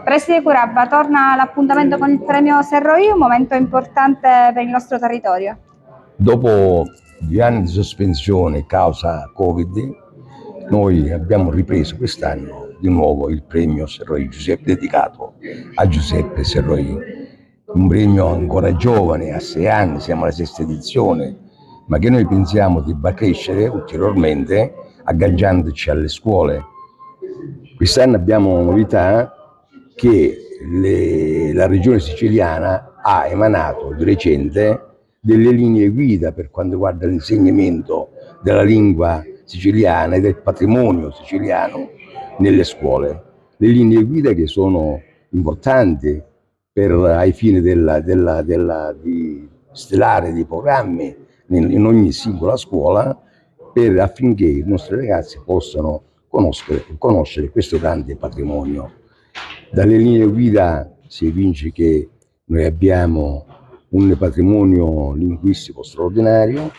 Preside Curabba, torna l'appuntamento con il premio Serroi, un momento importante per il nostro territorio. Dopo 2 anni di sospensione causa Covid, noi abbiamo ripreso quest'anno di nuovo il premio Serroi Giuseppe, dedicato a Giuseppe Serroi. Un premio ancora giovane, a 6 anni, siamo alla 6ª edizione, ma che noi pensiamo debba crescere ulteriormente agganciandoci alle scuole. Quest'anno abbiamo novità che la regione siciliana ha emanato di recente delle linee guida per quanto riguarda l'insegnamento della lingua siciliana e del patrimonio siciliano nelle scuole. Le linee guida che sono importanti ai fini di stilare dei programmi in ogni singola scuola affinché i nostri ragazzi possano conoscere questo grande patrimonio. Dalle linee guida si evince che noi abbiamo un patrimonio linguistico straordinario,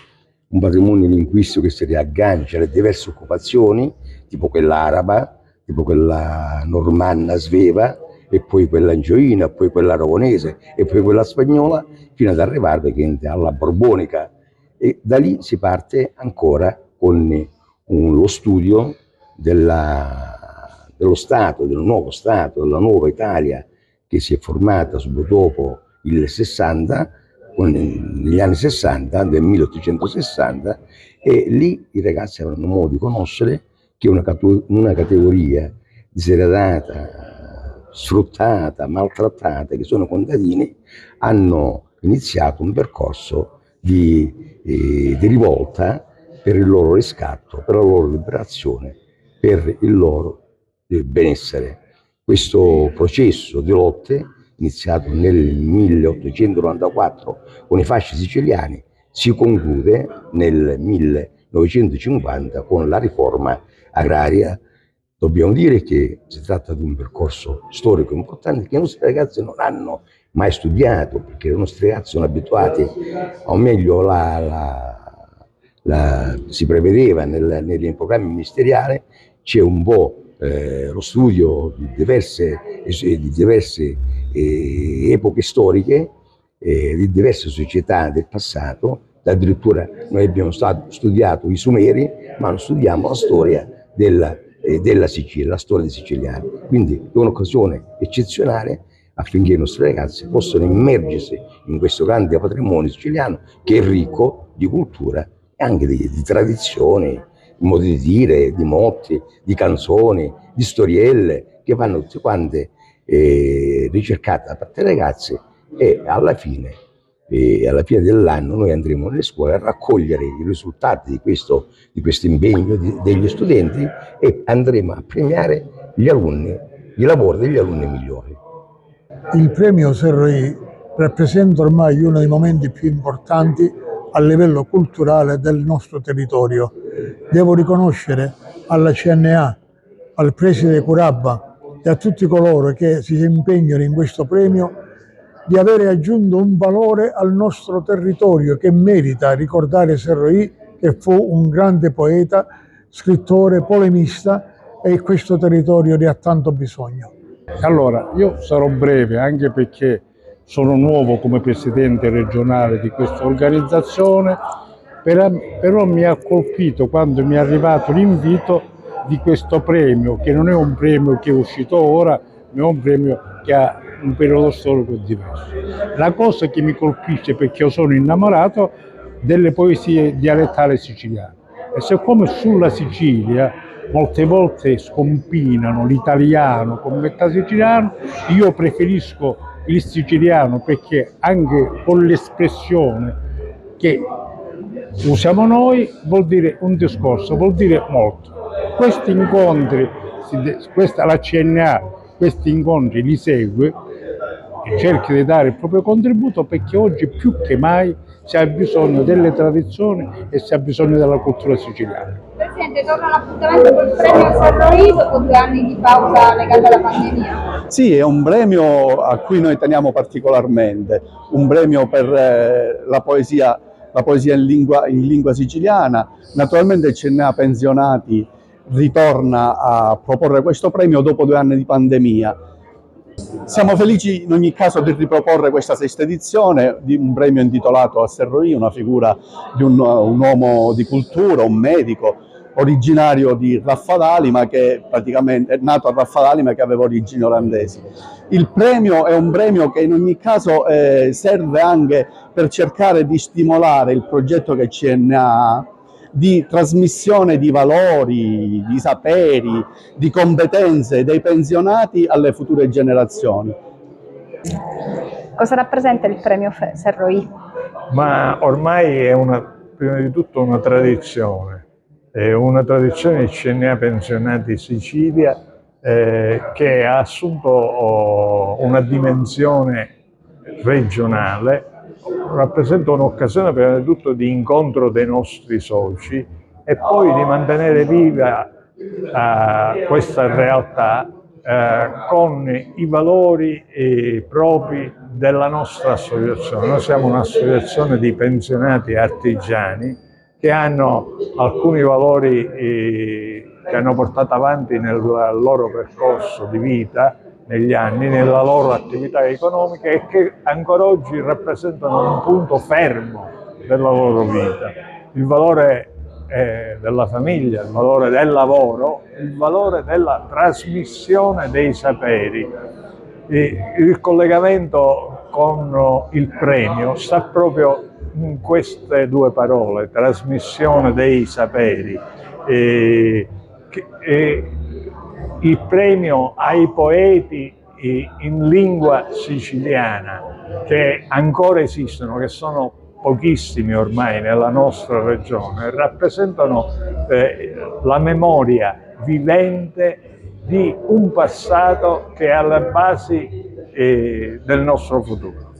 un patrimonio linguistico che si riaggancia alle diverse occupazioni, tipo quella araba, tipo quella normanna sveva, e poi quella angioina, poi quella aragonese, e poi quella spagnola, fino ad arrivare alla borbonica. E da lì si parte ancora con lo studio dello Stato, del nuovo Stato, della nuova Italia che si è formata subito dopo il 60, negli anni 60, del 1860, e lì i ragazzi avranno modo di conoscere che una categoria diseredata, sfruttata, maltrattata, che sono contadini, hanno iniziato un percorso di rivolta per il loro riscatto, per la loro liberazione, per il loro benessere. Questo processo di lotte, iniziato nel 1894 con i fasci siciliani, si conclude nel 1950 con la riforma agraria. Dobbiamo dire che si tratta di un percorso storico importante che i nostri ragazzi non hanno mai studiato, perché i nostri ragazzi sono abituati, o meglio si prevedeva nei programmi ministeriali, c'è un po' lo studio di diverse epoche storiche, di diverse società del passato. Addirittura noi abbiamo studiato i Sumeri, ma non studiamo la storia della Sicilia, la storia dei siciliani. Quindi è un'occasione eccezionale affinché i nostri ragazzi possano immergersi in questo grande patrimonio siciliano che è ricco di cultura e anche di tradizioni, di modi di dire, di motti, di canzoni, di storielle che vanno tutte quante ricercate da parte dei ragazzi, e alla fine dell'anno noi andremo nelle scuole a raccogliere i risultati di questo impegno degli studenti e andremo a premiare i lavori degli alunni migliori. Il premio Serroi rappresenta ormai uno dei momenti più importanti a livello culturale del nostro territorio. Devo riconoscere alla CNA, al preside Curabba e a tutti coloro che si impegnano in questo premio di avere aggiunto un valore al nostro territorio che merita ricordare Serroi, che fu un grande poeta, scrittore, polemista, e questo territorio ne ha tanto bisogno. Allora, io sarò breve anche perché sono nuovo come presidente regionale di questa organizzazione, però mi ha colpito quando mi è arrivato l'invito di questo premio, che non è un premio che è uscito ora, ma è un premio che ha un periodo storico diverso. La cosa che mi colpisce, perché io sono innamorato delle poesie dialettali siciliane, e siccome sulla Sicilia molte volte scompinano l'italiano con metà siciliano, io preferisco il siciliano, perché anche con l'espressione che usiamo noi vuol dire un discorso, vuol dire molto. Questi incontri, la CNA, questi incontri li segue e cerca di dare il proprio contributo, perché oggi più che mai si ha bisogno delle tradizioni e si ha bisogno della cultura siciliana. Presidente, torna l'appuntamento col premio Serroi dopo 2 anni di pausa legata alla pandemia. Sì, è un premio a cui noi teniamo particolarmente, un premio per la poesia in lingua siciliana. Naturalmente il CNA Pensionati ritorna a proporre questo premio dopo 2 anni di pandemia. Siamo felici in ogni caso di riproporre questa sesta edizione di un premio intitolato a Serroì, una figura di un uomo di cultura, un medico originario di Raffadali, ma che praticamente è nato a Raffadali ma che aveva origini olandesi. Il premio è un premio che in ogni caso serve anche per cercare di stimolare il progetto che CNA ha di trasmissione di valori, di saperi, di competenze dei pensionati alle future generazioni. Cosa rappresenta il premio Serroì? Ma ormai è prima di tutto una tradizione di CNA Pensionati Sicilia che ha assunto una dimensione regionale. Rappresenta un'occasione prima di tutto di incontro dei nostri soci e poi di mantenere viva questa realtà con i valori propri della nostra associazione. Noi siamo un'associazione di pensionati artigiani che hanno alcuni valori che hanno portato avanti nel loro percorso di vita, negli anni, nella loro attività economica e che ancora oggi rappresentano un punto fermo della loro vita. Il valore della famiglia, il valore del lavoro, il valore della trasmissione dei saperi. Il collegamento con il premio sta proprio in queste due parole, trasmissione dei saperi. Il premio ai poeti in lingua siciliana che ancora esistono, che sono pochissimi ormai nella nostra regione, rappresentano la memoria vivente di un passato che è alle basi del nostro futuro.